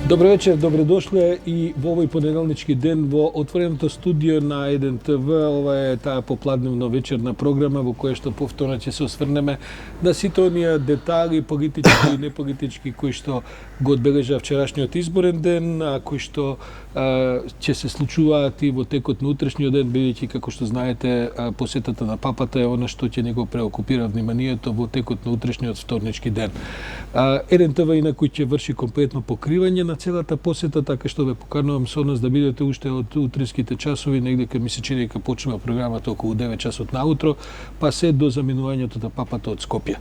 Добро вечер, добродошле и во овој понеделнички ден во отвореното студио на 1 ТВ. Ова е таа попладневно вечерна програма во која што повторно ќе се осврнеме на сите оние детали, политички и неполитички, кои што го одбележа вчерашниот изборен ден, а кои што ќе се случуваат и во текот на утрешниот ден, бидејќи, како што знаете, посетата на папата е она што ќе ни го преокупира вниманието во текот на утрешниот вторнички ден. 1 ТВ инаку ќе врши комплетно покривање на целата посета, така што ве поканувам со нас да бидете уште од утринските часови, негде кај ми се чини дека почнува програмата околу 9 часот наутро, па се до заминувањето на папата од Скопје.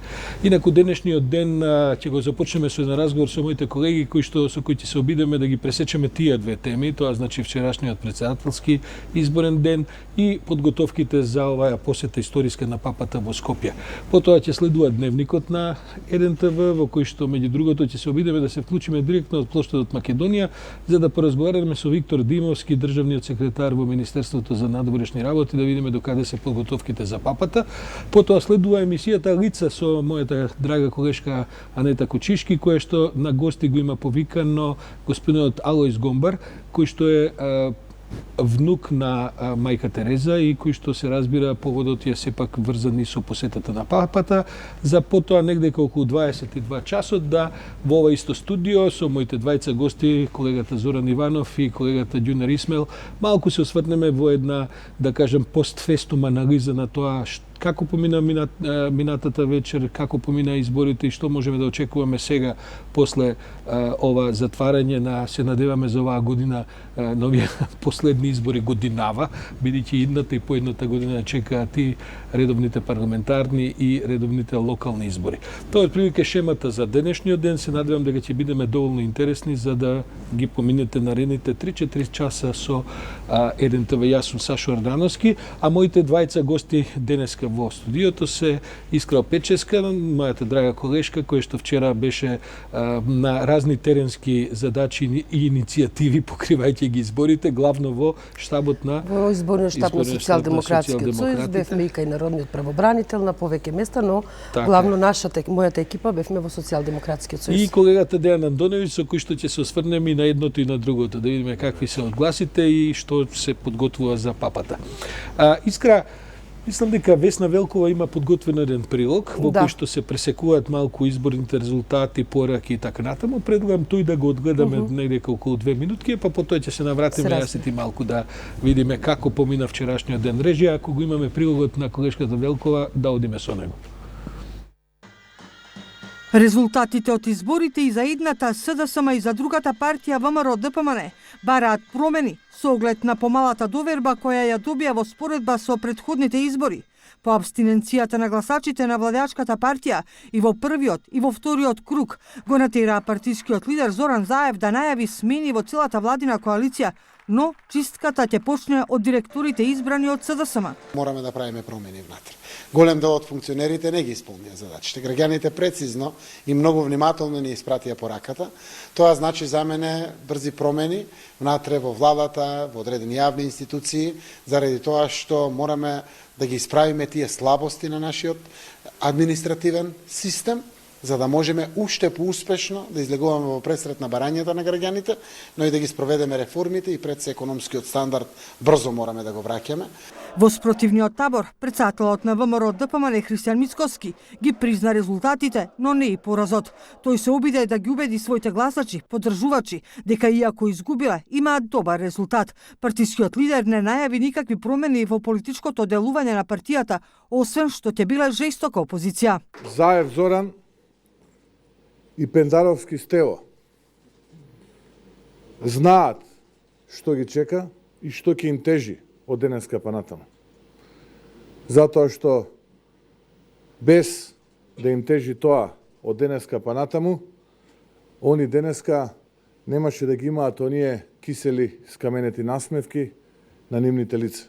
Инаку денешниот ден ќе го започнеме со еден разговор со моите колеги со кои ќе се обидеме да ги пресечеме тие две теми, тоа значи вчерашниот председателски изборен ден и подготовките за оваа посета историска на папата во Скопје. Потоа ќе следува дневникот на 1 ТВ, во кој што меѓу другото ќе се обидеме да се вклучиме директно од плоштадот Македонија, за да поразговараме со Виктор Димовски, државниот секретар во Министерството за надворешни работи, да видиме докаде се подготовките за папата. Потоа следува емисијата Лица со мојата драга колешка Анета Кочишки, која што на гости го има повикано господинот Алојз Гомбар, кој што е внук на мајка Тереза и кој што се разбира поводот е сепак врзан и со посетата на папата, за потоа негде околу 22 часот да во ова исто студио со моите двајца гости, колегата Зоран Иванов и колегата Ѓунер Исмел, малку се осврнеме во една, да кажем, постфестум анализа на тоа како помина минатата вечер, како помина изборите и што можеме да очекуваме сега после ова затварање на, се надеваме за оваа година, новија последни избори годинава, бидејќи идната и поедната година чекаат и редовните парламентарни и редовните локални избори. Тоа е прилика шемата за денешниот ден. Се надевам дека ќе бидеме доволно интересни за да ги поминете наредните 3-4 часа со 1 ТВ. Јас сум Сашо Ардановски, а моите двајца гости денеска во студиото се Искра Печеска, мојата драга колешка, која што вчера беше на разни теренски задачи и иницијативи покривајќи ги изборите, главно во штабот на изборниот штаб на Социјалдемократскиот сојуз, бевме и кај народниот правобранител на повеќе места, но главно мојата екипа бевме во Социјалдемократскиот сојуз. И колегата Дејан Андоновиќ, со кој што ќе се осврнеме и на едното и на другото, да видиме какви се одгласите и што се подготвува за папата. Искра, мислам дека Весна Велкова има подготвен еден прилог во кој што се пресекуваат малку изборните резултати, пораки и така натаму. Предлагам тој да го одгледаме негде околу 2 минутки, па потоа ќе се навратиме јас и ти малку да видиме како помина вчерашниот ден. Режија, ако го имаме прилогот на колешката Велкова, да одиме со него. Резултатите од изборите и за едната СДСМ и за другата партија ВМРО ДПМН бараат промени со оглед на помалата доверба која ја добија во споредба со претходните избори. По абстиненцијата на гласачите на владеачката партија и во првиот и во вториот круг го натераа партискиот лидер Зоран Заев да најави смени во целата владина коалиција, но чистката ќе почне од директорите избрани од СДСМ. Мораме да правиме промени внатре. Голем дел од функционерите не ги исполнија задачите. Граѓаните прецизно и многу внимателно ни испратија пораката. Тоа значи за мене брзи промени внатре во владата, во одредени јавни институции, заради тоа што мораме да ги исправиме тие слабости на нашиот административен систем, за да можеме уште поуспешно да излегуваме во пресрет на барањата на граѓаните, но и да ги спроведеме реформите и пред се економскиот стандард брзо мораме да го враќаме. Во спротивниот табор, председателот на ВМРО ДПМН Христијан Мицкоски ги призна резултатите, но не и поразот. Тој се обиде да ги убеди своите гласачи, поддржувачи, дека иако изгубиле, имаат добар резултат. Партискиот лидер не најави никакви промени во политичкото делување на партијата, освен што ќе биле жестока опозиција. Заев Зоран и Пендаровски Стево знаат што ги чека и што ќе им тежи од денеска па натаму. Затоа што без да им тежи тоа од денеска па натаму, они денеска немаше да ги имаат оние кисели скаменети насмевки на нивните лица.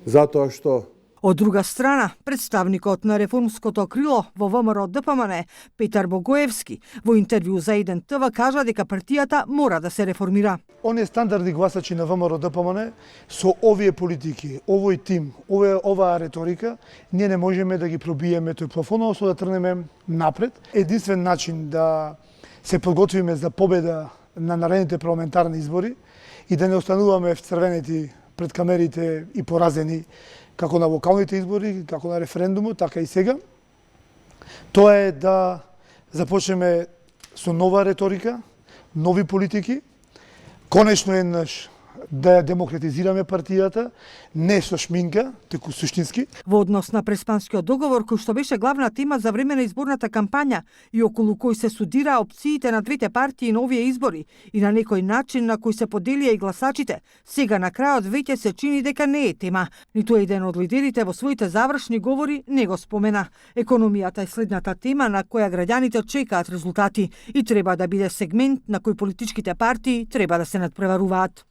Затоа што Од друга страна, представникот на реформското крило во ВМРО ДПМН Петар Богоевски во интервју за 1 ТВ кажа дека партијата мора да се реформира. Оние стандарди гласачи на ВМРО ДПМН со овие политики, овој тим, оваа реторика, ние не можеме да ги пробиеме тој плафон, со да тргнеме напред. Единствен начин да се подготвиме за победа на наредните парламентарни избори и да не остануваме вцрвенети пред камерите и поразени како на локалните избори, како на референдумот, така и сега. Тоа е да започнеме со нова реторика, нови политики, конечно еднаш да ја демократизираме партијата, не со шминка, туку суштински. Во однос на Преспанскиот договор, кој што беше главна тема за време на изборната кампања и околу кој се судира опциите на двете партии на овие избори и на некој начин на кој се поделија и гласачите, сега на крајот веќе се чини дека не е тема. Ниту еден од лидерите во своите завршни говори не го спомена. Економијата е следната тема на која граѓаните чекаат резултати и треба да биде сегмент на кој политичките партии треба да се надпреваруваат.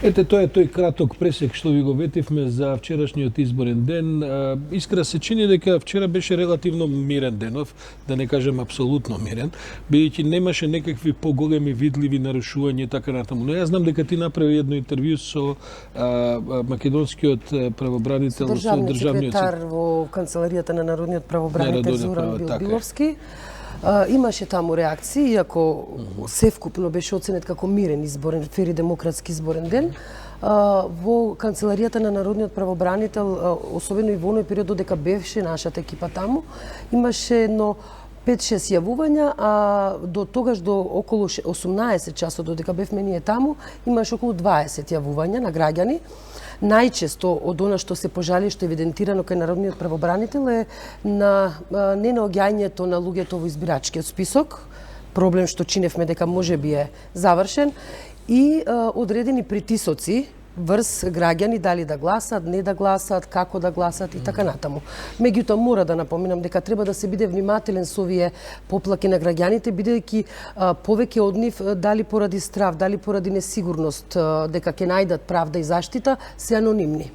Ете, тоа е тој краток пресек што ви го ветивме за вчерашниот изборен ден. Искра се чини дека вчера беше релативно мирен денов, да не кажем апсолутно мирен, бидејќи немаше некакви поголеми видливи нарушувања и така натаму. Но јас знам дека ти направи едно интервју со македонскиот правобранител, со државниот секретар во канцеларијата на народниот правобранител Зоран Билбиловски. Имаше таму реакции, иако севкупно беше оценет како мирен изборен, фер и демократски изборен ден. Во канцеларијата на народниот правобранител, особено и во оној период додека беше нашата екипа таму, имаше едно 5-6 јавувања, а до тогаш до околу 18 часот додека бевме ние таму, имаше околу 20 јавувања на граѓани. Најчесто од она што се пожали, што е евидентирано кај народниот правобранител е на ненаоѓањето на луѓето во избирачкиот список, проблем што чиневме дека можеби е завршен, и одредени притисоци врз граѓани дали да гласат, не да гласат, како да гласат и така натаму. Меѓутоа мора да напоминам дека треба да се биде внимателен со овие поплаки на граѓаните, бидејќи повеќе од нив дали поради страв, дали поради несигурност дека ќе најдат правда и заштита, се анонимни.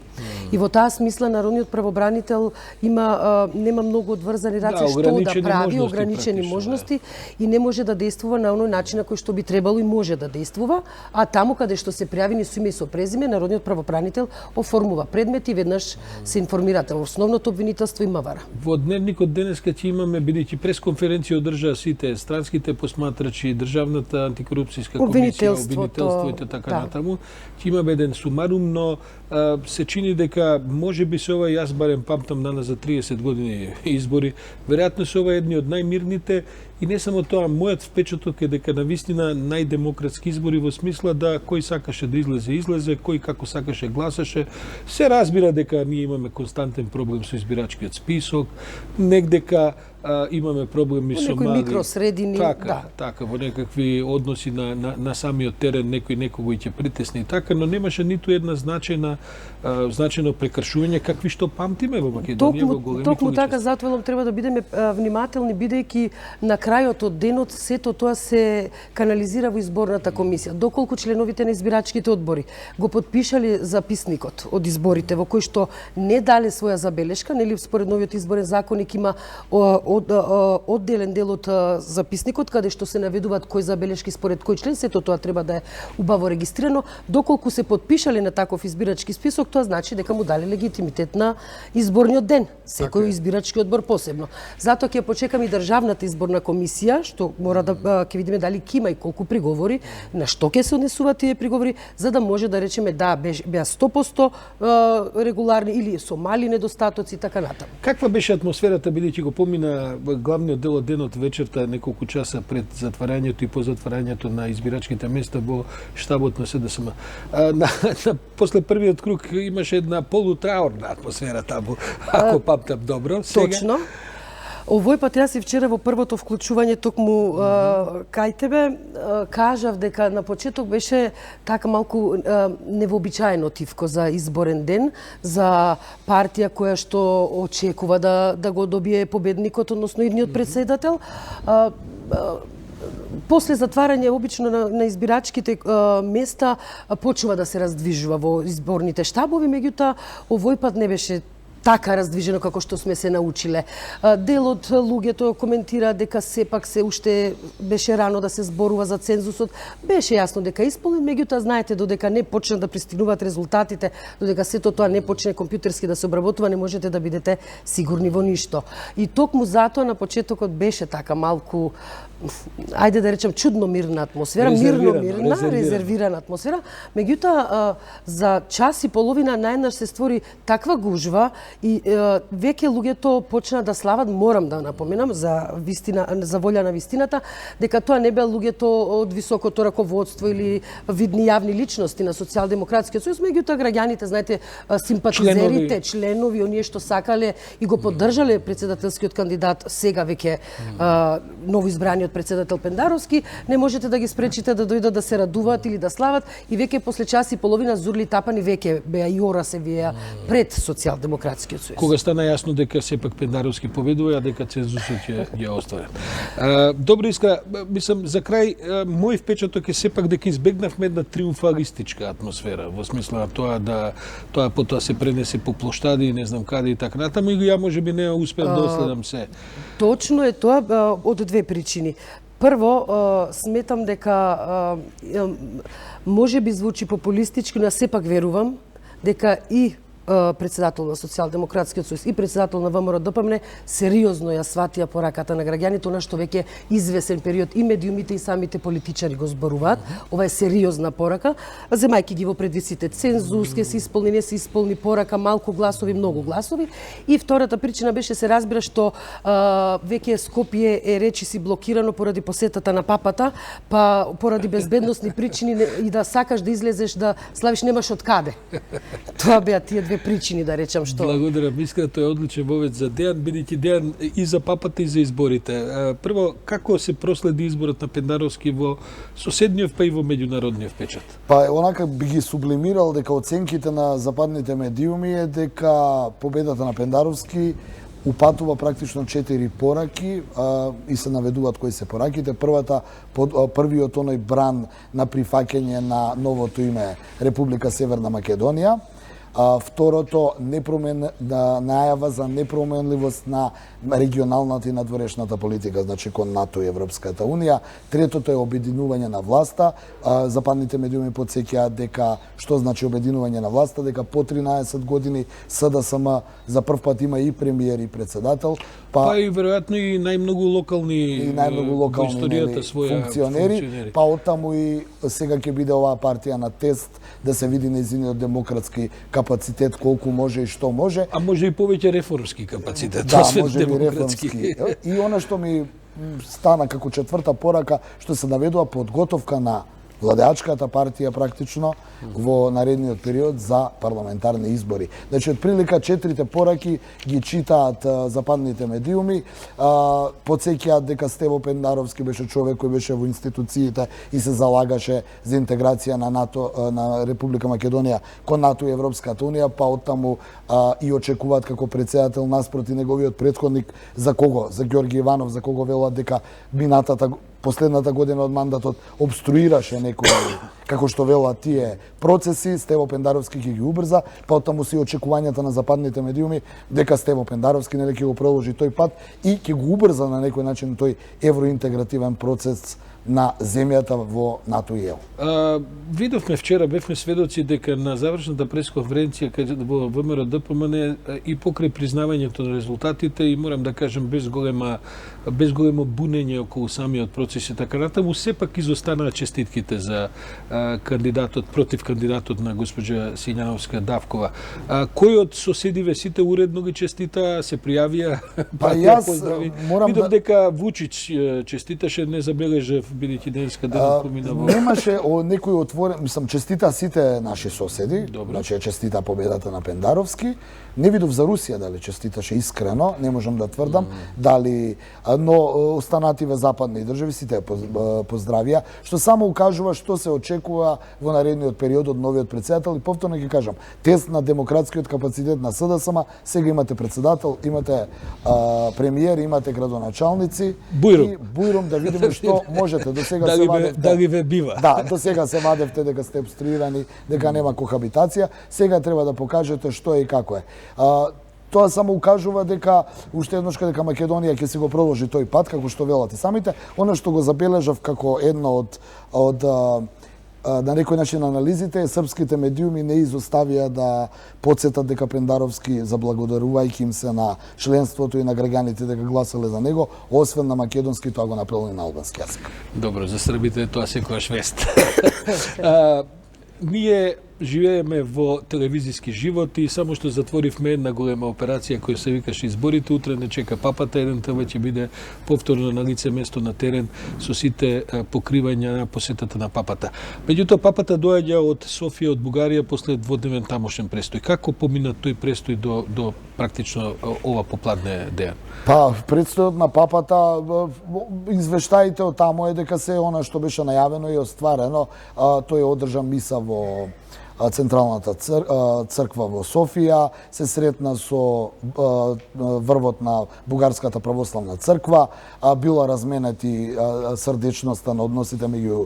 И во таа смисла народниот правобранител нема многу одврзани раци што да прави, ограничени можности и не може да действува на оној начин на кој што би требало и може да действува, а таму каде што се пријавени со име и со презиме, народниот правобранител оформува предмети и веднаш се информираат. Основното обвинителство има вара. Во дневникот денеска ќе имаме, бидејќи пресконференција одржаа сите странските посматрачи, државната антикорупцијска комисија, обвинителството и така натаму, ќе имаме еден сумарум, но се чини дека можеби се ова, јас барем памтам дана за 30 години избори, веројатно се ова едни од најмирните. И не само тоа, мојот впечаток е дека навистина најдемократски избори во смисла да кој сакаше да излезе, кој како сакаше гласаше. Се разбира дека ние имаме константен проблем со избирачкиот список, негдека имаме проблеми со мали микросредини, така, во некакви односи на самиот терен, некој некого ќе притесни така, но немаше ниту една значајно прекршување какви што памтиме во Македонија во големи количества. Токму така, затоа треба да бидеме внимателни, бидејќи на крајот од денот сето тоа се канализира во изборната комисија. Доколку членовите на избирачките одбори го подпишале записникот од изборите во кој што не дале своја забелешка, нели според новиот изборен законник има одделен дел од записникот каде што се наведуваат кои забелешки според кој член, сето тоа треба да е убаво регистрирано. Доколку се подпишале на таков избирачки список, тоа значи дека му дали легитимитет на изборниот ден, секој избирачки одбор посебно. Затоа ќе почекам и државната изборна комисија, што мора да ќе видиме дали ќе има и колку приговори, на што ќе се однесуваат тие приговори, за да може да речеме да беа 100% регуларни или со мали недостатоци и така натаму. Каква беше атмосферата, бидејќи го помина главниот дел од денот вечерта, неколку часа пред затварањето и по затварањето на избирачките места во штабот на СДСМ. После првиот круг имаше една полутраурна атмосфера таму, ако памтам добро. Точно. Овој пат јас и вчера во првото вклучување токму кај тебе кажав дека на почеток беше така малку невообичаено тивко за изборен ден, за партија која што очекува да го добие победникот, односно идниот претседател. После затварање обично на избирачките места почнува да се раздвижува во изборните штабови, меѓутоа овој пат не беше така раздвижено како што сме се научиле. Дел од луѓето коментира дека сепак се уште беше рано да се зборува за цензусот. Беше јасно дека исполнен, меѓутоа знаете додека не почнат да пристигнуваат резултатите, додека сето тоа не почне компјутерски да се обработува, не можете да бидете сигурни во ништо. И токму затоа на почетокот беше така малку ајде да речем чудно мирна атмосфера, резервирана атмосфера. Меѓутоа за час и половина наеднаш се створи таква гужва и веќе луѓето почна да слават, морам да напоменам за волја на вистината, дека тоа не беа луѓето од високото раководство или видни јавни личности на Социјалдемократскиот сојуз, меѓутоа граѓаните, знаете, симпатизерите, членови, оние што сакале и го поддржале председателскиот кандидат, сега веќе новоизбраниот председател Пендаровски, не можете да ги спречите да дојдат да се радуваат или да слават и веќе после час и половина Зурли Тапани веќе беа и ора се веа пред Социјалдемократскиот сојуз. Кога стана јасно дека сепак Пендаровски победува, а дека цензусот ќе остварен. Добро, Искра, мислам за крај мој впечаток е сепак дека избегнавме една триумфалистичка атмосфера, во смисла тоа потоа се пренесе по плоштади и не знам каде и така натаму, и ја можеби не успеав да оследам се. Точно е тоа од две причини. Прво, сметам дека можеби звучи популистички, но сепак верувам дека и председател на Социјалдемократскиот сојуз и председател на ВМРО ДПМН сериозно ја сватија пораката на граѓаните, она што веќе извесен период и медиумите и самите политичари го зборуваат. Ова е сериозна порака, земајќи ги во предвид сите цензус, ке се исполни, не се исполни порака, малку гласови, многу гласови. И втората причина беше, се разбира, што веќе Скопје е речиси блокирано поради посетата на папата, па поради безбедносни причини и да сакаш да излезеш да славиш, немаш од каде. Тоа беа тие две причини, да речам, што... Благодарам, Искра, тоа е одличен вовед за Дејан, бидејќи Дејан и за папата и за изборите. Прво, како се проследи изборот на Пендаровски во соседниот па и во меѓународниот печат? Па онака би ги сублимирал дека оценките на западните медиуми е дека победата на Пендаровски упатува практично 4 пораки и се наведуваат кои се пораките. Првиот оној бран на прифаќање на новото име Република Северна Македонија. Второто, најава за непроменливост на регионалната и надворешната политика, значи кон НАТО и Европската Унија. Третото е обединување на власта. Западните медиуми потсеќаат дека што значи обединување на власта, дека по 13 години СДСМ за прв пат има и премиер и председател, па и веројатно и најмногу локални во историјата своја функционери. Па оттаму и сега ќе биде оваа партија на тест да се види нејзиниот демократски капацитет, колку може и што може. А може и повеќе реформски капацитет. Да, може и реформски. И она што ми стана како четврта порака, што се наведува подготовка на владеачката партија практично во наредниот период за парламентарни избори. Значи, од прилика 4 пораки ги читаат западните медиуми, потсеќаат дека Стево Пендаровски беше човек кој беше во институциите и се залагаше за интеграција на НАТО, на Република Македонија кон НАТО и Европската Унија, па оттаму и очекуваат како председател наспроти неговиот претходник, за кого? За Ѓорги Иванов, за кого велат дека последната година од мандатот обструираше некои, како што велат тие процеси, Стево Пендаровски ќе ги убрза, па оттаму се очекувањата на западните медиуми дека Стево Пендаровски нели ќе го продолжи тој пат и ќе го убрза на некој начин тој евроинтегративен процес на земјата во НАТО и ЕУ. Видовме вчера, бевме сведоци дека на завршната пресконференција во ВМРО ДПМН и покрај признавањето на резултатите и морам да кажам без големо бунење околу самиот процес и така натаму, сепак изостанаа честитките за кандидатот, против кандидатот на госпоѓа Сињановска Давкова. Кој од соседиве сите уредно ги честита, се пријавија? Па јас морам видов дека Вучич честиташе, не забележав бидејќи денеска денот поминава. Немаше некој отворен, мислам, честита сите наши соседи, значи честита победата на Пендаровски. Не видов за Русија дали честиташе искрено, не можам да тврдам, дали, но останативе западни држави сите поздравија, што само укажува што се очекува во наредниот период од новиот председател. И повторно ќе кажам, тест на демократскиот капацитет на СДСМ, сега имате председател, имате премиер, имате градоначалници и Бујрум да видиме што можете. До сега се вадевте. Дали ве бива? Да, до сега се вадевте дека сте обструирани, дека нема кохабитација. Сега треба да покажете што е и како е. Тоа само укажува дека уште еднаш дека Македонија ќе се го продолжи тој пат, како што велате самите. Оно што го забележав како едно од на некој начин анализите, српските медиуми не изоставија да подсетат дека Пендаровски, заблагодарувајќи им се на членството и на граѓаните дека гласале за него, освен на македонски, тоа го направиле на албански јазик. Добро, за србите тоа секогаш вест. Ние живееме во телевизиски живот и само што затворивме една голема операција која се викаше Изборите, утре не чека папата, еден ТВ ќе биде повторно на лице место на терен со сите покривања на посетата на папата. Меѓутоа папата доаѓа од Софија, од Бугарија после дводневен тамошен престој. Како помина тој престој до практично ова попладне дејан? Па, предстојот на папата, извештаите од таму е дека се она што беше најавено и остварено, тој е одржан миса во Централната црква во Софија, се сретна со врвот на Бугарската православна црква, била разменети срдечноста на односите меѓу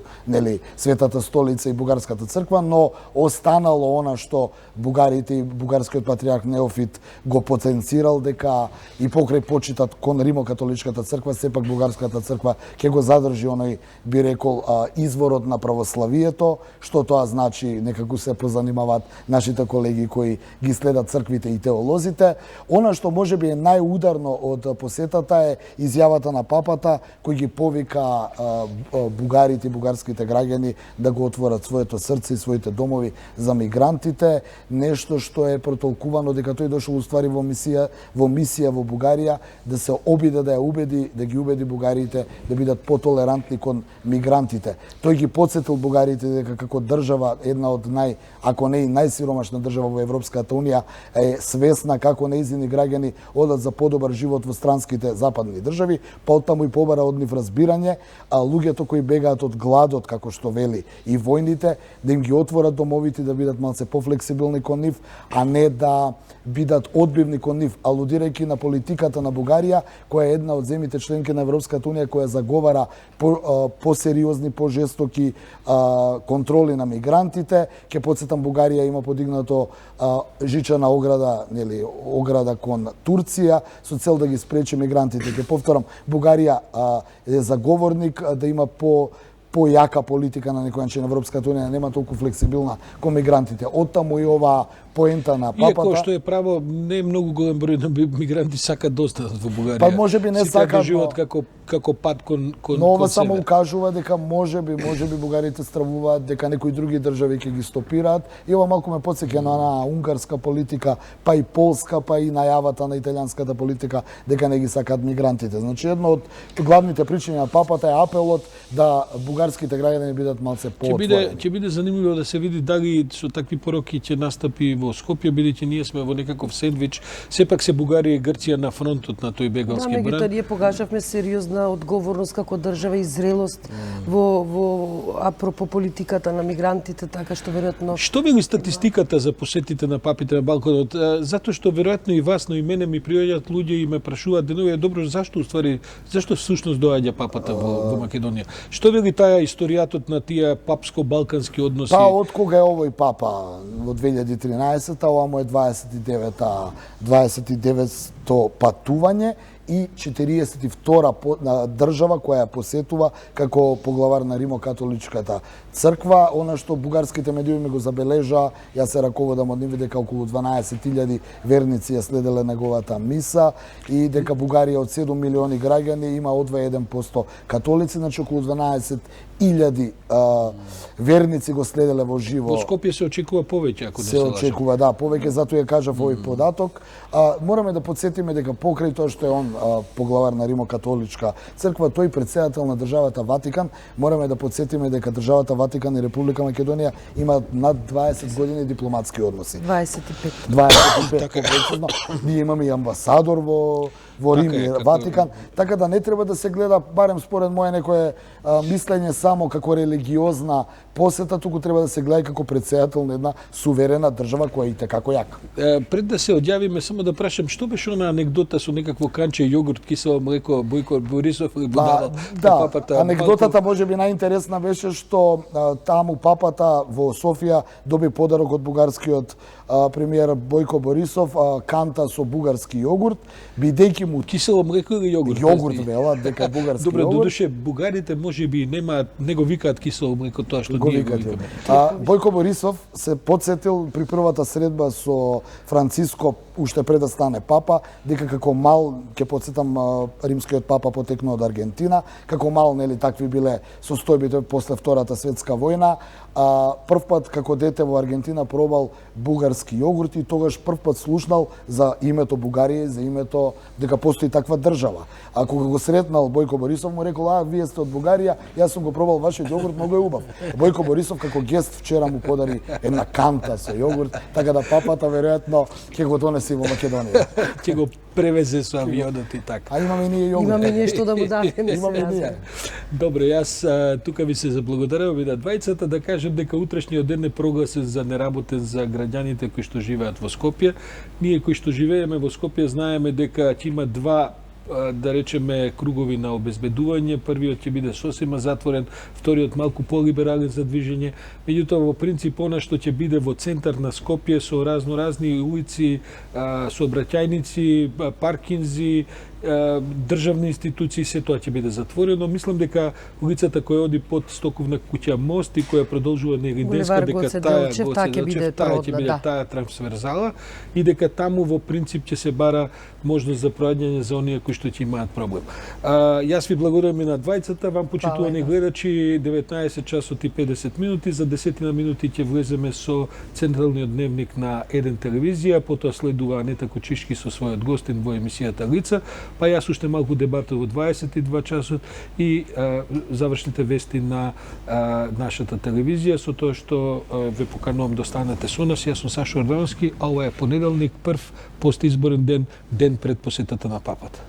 Светата столица и Бугарската црква, но останало она што бугарите и бугарскиот патриарх Неофит го потенцирал дека и покрај почитат кон Римокатоличката црква, сепак Бугарската црква ќе го задржи оној, би рекол, изворот на православието, што тоа значи, некако се позанимаваат нашите колеги кои ги следат црквите и теолозите. Она што можеби е најударно од посетата е изјавата на папата кој ги повика бугарите и бугарските граѓани да го отворат своето срце и своите домови за мигрантите, нешто што е протолкувано дека тој дошол уствари во мисија во Бугарија да се обиде да ја убеди, да ги убеди бугарите да бидат потолерантни кон мигрантите. Тој ги потсетил бугарите дека како држава, една од ако не и најсиромашна држава во Европската унија, е свесна како нејзини граѓани одат за подобар живот во странските западни држави, па оттаму и побара од нив разбирање, а луѓето кои бегаат од гладот, како што вели, и војните, да им ги отворат домовите, да бидат малце пофлексибилни кон нив, а не да бидат одбивни кон нив, алудирајќи на политиката на Бугарија, која е една од земите членки на Европската унија која заговара посериозни, пожестоки контроли на мигрантите. Ке подсетам, Бугарија има подигнато жичена ограда, ограда кон Турција со цел да ги спречи мигрантите. Ке повторам, Бугарија е заговорник да има појака политика на некој начин. Европската унија нема толку флексибилна кон мигрантите. Оттаму и ова поента на папата. Иако што е право, не е многу голем број на мигранти сакаат да останат во Бугарија. Па можеби не сакаат, живот како пат кон но ова само укажува дека можеби бугарите стравуваат дека некои други држави ќе ги стопираат. И ова малку ме потсеќа на унгарска политика, па и полска, па и најавата на италијанската политика дека не ги сакаат мигрантите. Значи една од главните причини на папата е апелот да бугарските граѓани бидат малце поотворени. Ќе биде занимливо да се види дали со такви пороки ќе настапи во Скопје, бидејќи ние сме во некаков сендвич. Сепак се Бугарија и Грција на фронтот на тој бегалски бран. Меѓутоа ние покажавме сериозна одговорност како држава и зрелост во апропо политиката на мигрантите, така што веројатно. Што вели статистиката за посетите на папите на Балканот? Затоа што веројатно и вас, но и мене ми приоѓаат луѓе и ме прашуваат денови, добро, зашто всушност доаѓа папата во Македонија? Што вели таа историјатот на тие папско-балкански односи? Па од кога е овој папа? Во 2013-та, ова му е 29-то патување и 42-та држава која ја посетува како поглавар на Римокатоличката црква. Она што бугарските медиуми го забележа, јас се раководам од нив, дека околу 12.000 верници ја следеле неговата миса и дека Бугарија од 7 милиони граѓани има одва 1% католици, значи околу 12.000 верници го следеле во живо. Во Скопје се очекува повеќе, ако не се лажам. Се очекува, да, повеќе, затоа ја кажав овој податок. Мораме да потсетиме дека покрај тоа што е он поглавар на Римокатоличка црква, тој председател на државата Ватикан, мораме да потсетиме дека државата Ватикан и Република Македонија имаат над 20 години дипломатски односи. 25 така прецизно. Ние имаме и амбасадор во Рим и Ватикан, така да не треба да се гледа, барем според моје некое мислење, само како религиозна посета, туку треба да се гледа како председател на една суверена држава која е итекако јака. Пред да се одјавиме, само да прашам, што беше она анегдота со некакво канче додеше јогурт, кисело млеко, Бојко Борисов или будало да, анекдотата може би најинтересна беше што таму папата во Софија доби подарок од бугарскиот премиер Бојко Борисов, канта со бугарски јогурт, бидејќи му кисело млеко или јогурт? Јогурт велат дека бугарски Добре, јогурт. додеше бугарите можеби не го викаат кисело млеко тоа што ние го викаме. Бојко Борисов се потсетил при првата средба со Франциско уште пред да стане папа, дека како мал, ќе потсетам, римскиот папа потекнува од Аргентина, како мал, нели, такви биле состојбите после Втората светска војна. Прв пат како дете во Аргентина пробал бугарски јогурт и тогаш прв пат слушнал за името Бугарија, за името дека постои таква држава. А кога го сретнал Бојко Борисов му рекол: вие сте од Бугарија, јас сум го пробал вашиот јогурт, многу е убав. Бојко Борисов како гест вчера му подари една канта со јогурт, така да папата веројатно ќе го донесе во Македонија. Ќе го превезе со авионот и така. А имаме и ние јогурт. Имаме нешто да му дадеме. Имаме и ние. Добре, јас тука ви се заблагодарувам и на двајцата, да кажем дека утрешниот ден е прогласен за неработен за граѓаните кои што живеат во Скопје. Ние кои што живееме во Скопје знаеме дека ќе има два, да речеме, кругови на обезбедување. Првиот ќе биде сосема затворен, вториот малку полиберален за движење. Меѓутоа, во принцип, она што ќе биде во центар на Скопје со разни улици, сообраќајници, паркинзи, државни институции, се тоа ќе биде затворено. Мислам дека улицата која оди под Стоковна куќа мост и која продолжува на Риденска, дека таа ќе биде таа трансверзала и дека таму во принцип ќе се бара можност за проаѓање за оние кои што ќе имаат проблем. Јас ви благодарам и на двајцата, вам почитувани гледачи, 19 часот и 50 минути, за 10 минути ќе влеземе со централниот дневник на Еден телевизија, потоа следува Анета Кочишки со својот гостин во емисијата Лица, па јас уште малку дебата во 22 часот и завршните вести на нашата телевизија, со тоа што ве поканувам да останете со нас. Јас сум Сашо Ордановски, а ова е понеделник, прв постизборен ден, ден пред посетата на папата.